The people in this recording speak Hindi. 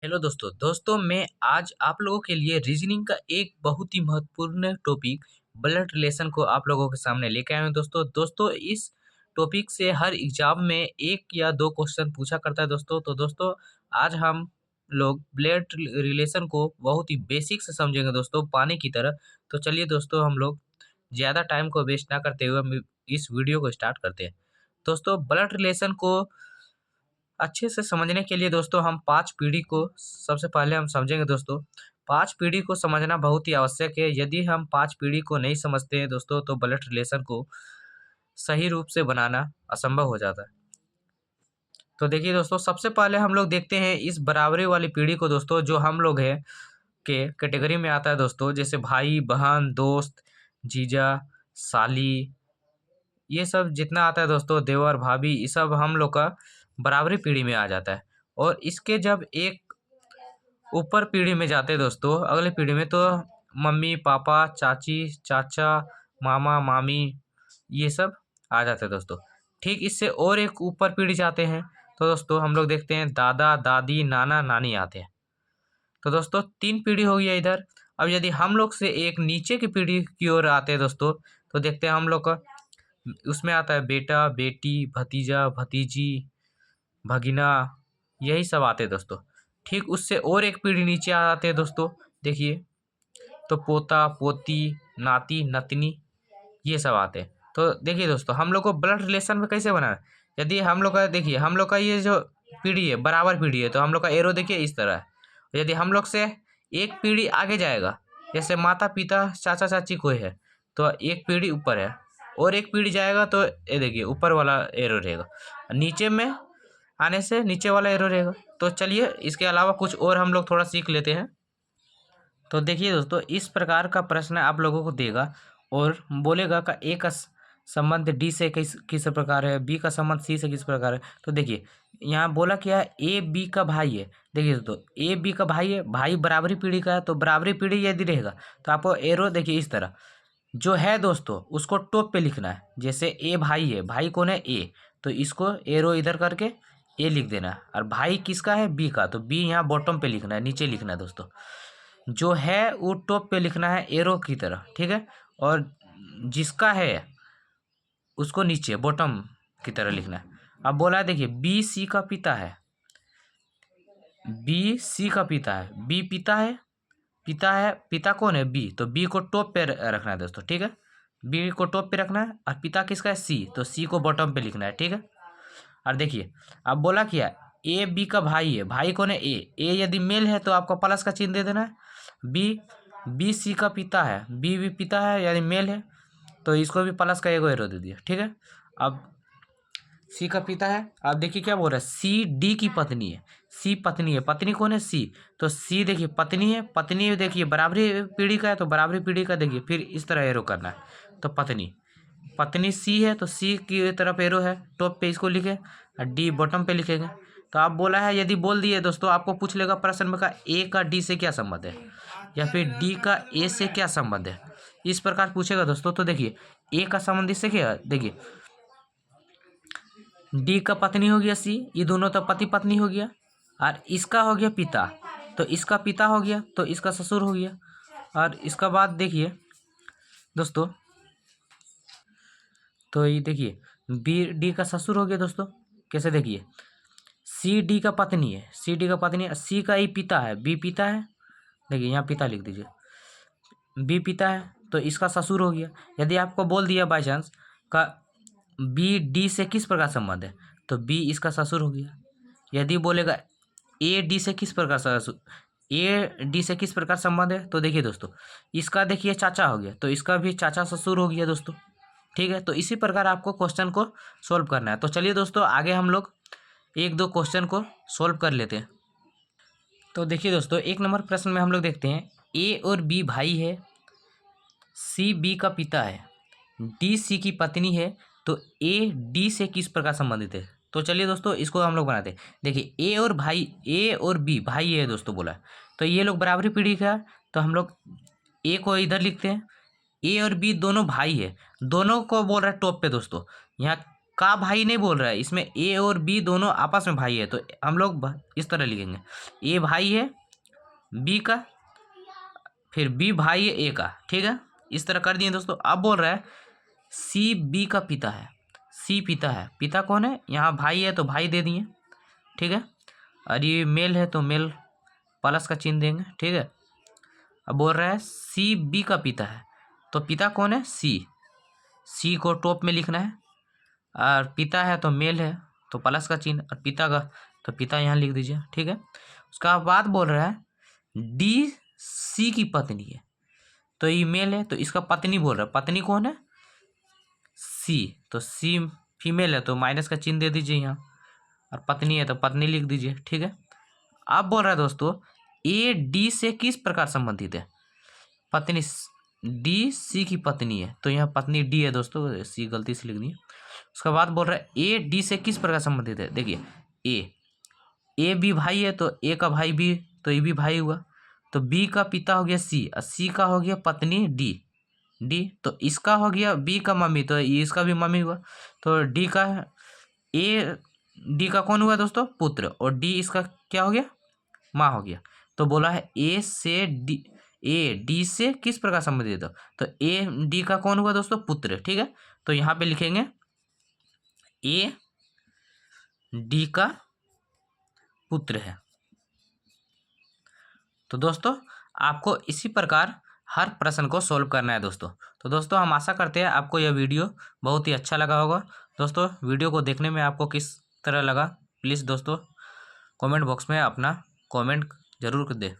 हेलो दोस्तों मैं आज आप लोगों के लिए रीजनिंग का एक बहुत ही महत्वपूर्ण टॉपिक ब्लड रिलेशन को आप लोगों के सामने लेके आए हूँ दोस्तों इस टॉपिक से हर एग्जाम में एक या दो क्वेश्चन पूछा करता है दोस्तों आज हम लोग ब्लड रिलेशन को बहुत ही बेसिक से समझेंगे दोस्तों, पानी की तरह। तो चलिए दोस्तों, हम लोग ज़्यादा टाइम को वेस्ट ना करते हुए हम इस वीडियो को स्टार्ट करते हैं। दोस्तों, ब्लड रिलेशन को अच्छे से समझने के लिए दोस्तों हम 5 पीढ़ी को सबसे पहले हम समझेंगे दोस्तों। 5 पीढ़ी को समझना बहुत ही आवश्यक है। यदि हम 5 पीढ़ी को नहीं समझते हैं दोस्तों, तो ब्लड रिलेशन को सही रूप से बनाना असंभव हो जाता है। तो देखिए दोस्तों, सबसे पहले हम लोग देखते हैं इस बराबरी वाली पीढ़ी को दोस्तों, जो हम लोग हैं के कैटेगरी में आता है दोस्तों। जैसे भाई, बहन, दोस्त, जीजा, साली, ये सब जितना आता है दोस्तों, देवर, भाभी, ये सब हम लोग का बराबरी पीढ़ी में आ जाता है। और इसके जब एक ऊपर पीढ़ी में जाते हैं दोस्तों, अगले पीढ़ी में, तो मम्मी, पापा, चाची, चाचा, मामा, मामी, ये सब आ जाते हैं दोस्तों। ठीक इससे और एक ऊपर पीढ़ी जाते हैं तो दोस्तों हम लोग देखते हैं दादा, दादी, नाना, नानी आते हैं। तो दोस्तों 3 पीढ़ी हो गया इधर। अब यदि हम लोग से एक नीचे की पीढ़ी की ओर आते हैं दोस्तों, तो देखते हैं हम लोग का उसमें आता है बेटा, बेटी, भतीजा, भतीजी, भगिना, यही सब आते हैं दोस्तों। ठीक उससे और एक पीढ़ी नीचे आ जाते हैं दोस्तों, देखिए, तो पोता, पोती, नाती, नतनी, ये सब आते हैं। तो देखिए दोस्तों, हम लोग को ब्लड रिलेशन में कैसे बनाना है। यदि हम लोग का देखिए, हम लोग का ये जो पीढ़ी है बराबर पीढ़ी है, तो हम लोग का एरो देखिए इस तरह है। यदि हम लोग से एक पीढ़ी आगे जाएगा, जैसे माता पिता चाचा चाची कोई है, तो एक पीढ़ी ऊपर है, और एक पीढ़ी जाएगा तो ये देखिए ऊपर वाला एरो रहेगा, नीचे में आने से नीचे वाला एरो रहेगा। तो चलिए इसके अलावा कुछ और हम लोग थोड़ा सीख लेते हैं। तो देखिए दोस्तों, इस प्रकार का प्रश्न आप लोगों को देगा और बोलेगा का ए का संबंध डी से किस प्रकार है, बी का संबंध सी से किस प्रकार है। तो देखिए यहाँ बोला क्या है, ए बी का भाई है। देखिए दोस्तों, ए बी का भाई है, भाई बराबरी पीढ़ी का है, तो बराबरी पीढ़ी यदि रहेगा तो आपको एरो देखिए इस तरह जो है दोस्तों, उसको टॉप पे लिखना है। जैसे ए भाई है, भाई कौन है, ए, तो इसको एरो इधर करके ए लिख देना है। और भाई किसका है, बी का, तो बी यहाँ बॉटम पे लिखना है, नीचे लिखना है दोस्तों। जो है वो टॉप पे लिखना है एरो की तरह, ठीक है। और जिसका है उसको नीचे बॉटम की तरह लिखना है। अब बोला है देखिए, बी सी का पिता है, बी सी का पिता है, बी पिता है, पिता है, पिता कौन है, बी, तो बी को टॉप पे रखना है दोस्तों, ठीक है। बी को टॉप पे रखना है, और पिता किसका है, सी, तो सी को बॉटम पे लिखना है, ठीक है। और देखिए अब बोला क्या, ए बी का भाई है, भाई कौन है, ए यदि मेल है तो आपको प्लस का चिन्ह दे देना है। बी बी सी का पिता है, बी भी पिता है यानी मेल है, तो इसको भी प्लस का एगो एरो दे दिया, ठीक है। अब सी का पिता है, अब देखिए क्या बोल रहा है, सी डी की पत्नी है, सी पत्नी है, पत्नी कौन है, सी, तो सी देखिए पत्नी है, पत्नी देखिए बराबरी पीढ़ी का है, तो बराबरी पीढ़ी का देखिए फिर इस तरह एरो करना है। तो पत्नी, पत्नी सी है, तो सी की तरफ एरो है, टॉप पे इसको लिखे, और डी बॉटम पे लिखेंगे। तो आप बोला है, यदि बोल दिए दोस्तों, आपको पूछ लेगा प्रश्न में का ए का डी से क्या संबंध है, या फिर डी का ए से क्या संबंध है, इस प्रकार पूछेगा दोस्तों। तो देखिए ए का संबंध इससे क्या है, देखिए डी का पत्नी हो गया सी, ये दोनों तो पति पत्नी हो गया, और इसका हो गया पिता, तो इसका पिता हो गया, तो इसका ससुर हो गया। और इसका बाद देखिए दोस्तों, तो ये देखिए बी डी का ससुर हो गया दोस्तों। कैसे, देखिए सी डी का पत्नी है, सी डी का पत्नी है, सी का ही पिता है, बी पिता है, देखिए यहाँ पिता लिख दीजिए, बी पिता है, तो इसका ससुर हो गया। यदि आपको बोल दिया बाई चांस का बी डी से किस प्रकार संबंध है, तो बी इसका ससुर हो गया। यदि बोलेगा ए डी से किस प्रकार ससुर, ए डी से किस प्रकार संबंध है, तो देखिए दोस्तों, इसका देखिए चाचा हो गया, तो इसका भी चाचा ससुर हो गया दोस्तों, ठीक है। तो इसी प्रकार आपको क्वेश्चन को सोल्व करना है। तो चलिए दोस्तों, आगे हम लोग एक दो क्वेश्चन को सोल्व कर लेते हैं। तो देखिए दोस्तों, 1 नंबर प्रश्न में हम लोग देखते हैं, ए और बी भाई है, सी बी का पिता है, डी सी की पत्नी है, तो ए डी से किस प्रकार संबंधित है। तो चलिए दोस्तों, इसको हम लोग बनाते हैं। देखिए ए और बी भाई है दोस्तों बोला है, तो ये लोग बराबरी पीढ़ी का है, तो हम लोग ए को इधर लिखते हैं। ए और बी दोनों भाई है, दोनों को बोल रहा है टॉप पे दोस्तों, यहाँ का भाई नहीं बोल रहा है, इसमें ए और बी दोनों आपस में भाई है, तो हम लोग इस तरह लिखेंगे, ए भाई है बी का, फिर बी भाई है ए का, ठीक है। इस तरह कर दिए दोस्तों। अब बोल रहा है सी बी का पिता है, सी पिता है, पिता कौन है, यहाँ भाई है तो भाई दे दिए, ठीक है। और ये मेल है तो मेल प्लस का चिन्ह देंगे, ठीक है। अब बोल रहा है सी बी का पिता है, तो पिता कौन है, सी, सी को टॉप में लिखना है, और पिता है तो मेल है तो प्लस का चिन्ह, और पिता का तो पिता यहाँ लिख दीजिए, ठीक है। उसका बाद बोल रहा है डी सी की पत्नी है, तो ये मेल है तो इसका पत्नी बोल रहा है, पत्नी कौन है, सी, तो सी फीमेल है तो माइनस का चिन्ह दे दीजिए यहाँ, और पत्नी है तो पत्नी लिख दीजिए, ठीक है। अब बोल रहा है दोस्तों ए डी से किस प्रकार संबंधित है, पत्नी, डी सी की पत्नी है तो यहाँ पत्नी डी है दोस्तों, सी गलती से लिख दी। उसके बाद बोल रहा है ए डी से किस प्रकार संबंधित है, देखिए ए बी भाई है तो ए का भाई बी, तो ये भी भाई हुआ, तो बी का पिता हो गया सी, और सी का हो गया पत्नी डी, डी तो इसका हो गया बी का मम्मी, तो इसका भी मम्मी हुआ, तो डी का ए डी का कौन हुआ दोस्तों, पुत्र, और डी इसका क्या हो गया, माँ हो गया। तो बोला है ए से डी, ए डी से किस प्रकार संबंधित है, तो ए डी का कौन हुआ दोस्तों, पुत्र, ठीक है। तो यहाँ पे लिखेंगे ए डी का पुत्र है। तो दोस्तों आपको इसी प्रकार हर प्रश्न को सॉल्व करना है दोस्तों। तो दोस्तों हम आशा करते हैं आपको यह वीडियो बहुत ही अच्छा लगा होगा। दोस्तों वीडियो को देखने में आपको किस तरह लगा, प्लीज़ दोस्तों कमेंट बॉक्स में अपना कमेंट जरूर दें।